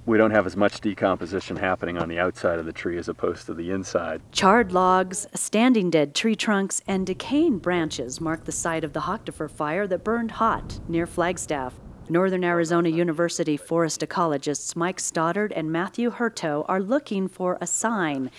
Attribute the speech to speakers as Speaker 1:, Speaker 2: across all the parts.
Speaker 1: We don't have as much decomposition happening on the outside of the tree as opposed to the inside.
Speaker 2: Charred logs, standing dead tree trunks, and decaying branches mark the site of the Hochtifer fire that burned hot near Flagstaff. Northern Arizona University forest ecologists Mike Stoddard and Matthew Hurto are looking for a sign.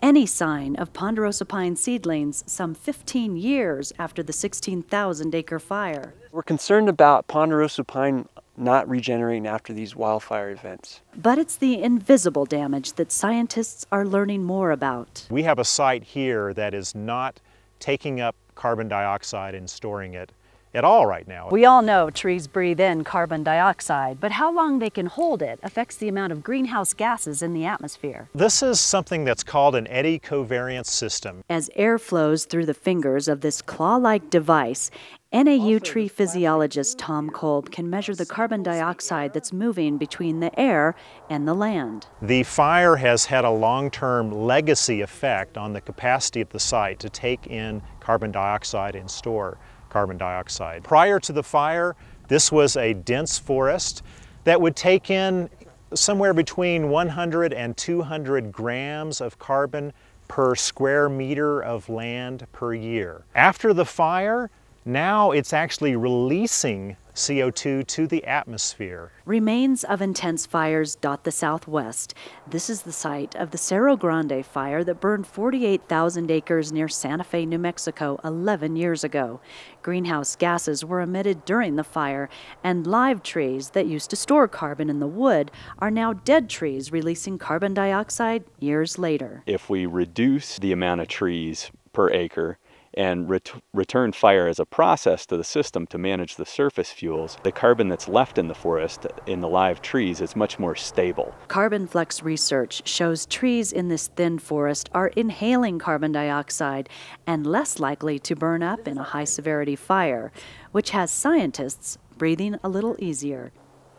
Speaker 2: Any sign of ponderosa pine seedlings some 15 years after the 16,000-acre fire.
Speaker 3: We're concerned about ponderosa pine not regenerating after these wildfire events.
Speaker 2: But it's the invisible damage that scientists are learning more about.
Speaker 4: We have a site here that is not taking up carbon dioxide and storing it at all right now.
Speaker 2: We all know trees breathe in carbon dioxide, but how long they can hold it affects the amount of greenhouse gases in the atmosphere.
Speaker 4: This is something that's called an eddy covariance system.
Speaker 2: As air flows through the fingers of this claw-like device, NAU tree physiologist Tom Kolb can measure the carbon dioxide that's moving between the air and the land.
Speaker 4: The fire has had a long-term legacy effect on the capacity of the site to take in carbon dioxide and store carbon dioxide. Prior to the fire, this was a dense forest that would take in somewhere between 100 and 200 grams of carbon per square meter of land per year. After the fire, now it's actually releasing CO2 to the atmosphere.
Speaker 2: Remains of intense fires dot the southwest. This is the site of the Cerro Grande fire that burned 48,000 acres near Santa Fe, New Mexico 11 years ago. Greenhouse gases were emitted during the fire, and live trees that used to store carbon in the wood are now dead trees releasing carbon dioxide years later.
Speaker 1: If we reduce the amount of trees per acre and return fire as a process to the system to manage the surface fuels, the carbon that's left in the forest in the live trees is much more stable.
Speaker 2: Carbon Flex research shows trees in this thin forest are inhaling carbon dioxide and less likely to burn up in a high-severity fire, which has scientists breathing a little easier.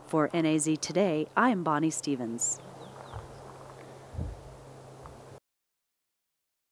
Speaker 2: For NAZ Today, I'm Bonnie Stevens.